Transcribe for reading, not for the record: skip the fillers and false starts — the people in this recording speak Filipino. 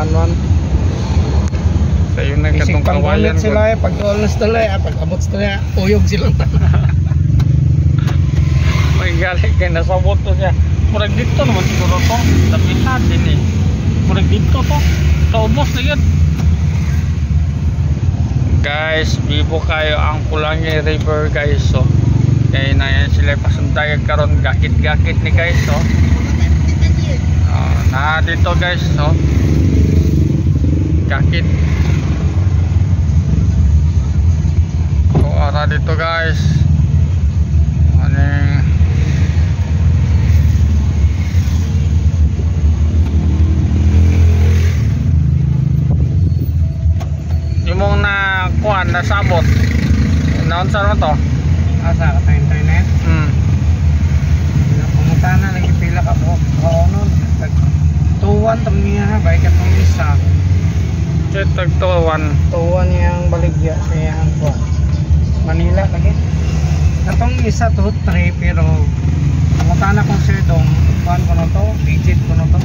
anuan. Sa yun na katong kawayan sila pag oras tala pag abot sila uyog silang may galing kay nasabot to siya. Murag dito naman siguro to. Tapitan din eh. Murag dito to. Kaubos na yan. Guys, bibo kayo ang Pulangi River guys. So, kaya na yan sila pasundayag karon gakit-gakit ni guys. So, na dito guys. So, gakit. So, ara dito guys. Aning yung na kuhan na sabot naunsa mo to asa ka internet pumunta na nagpila ka po kaonon tuwan tam niya bay ka tong isa tag tuwan yang baligya sa yang kuhan Manila lagi katong isa to 3 pero pumunta na kong sir dong kuhan ko na to digit ko na to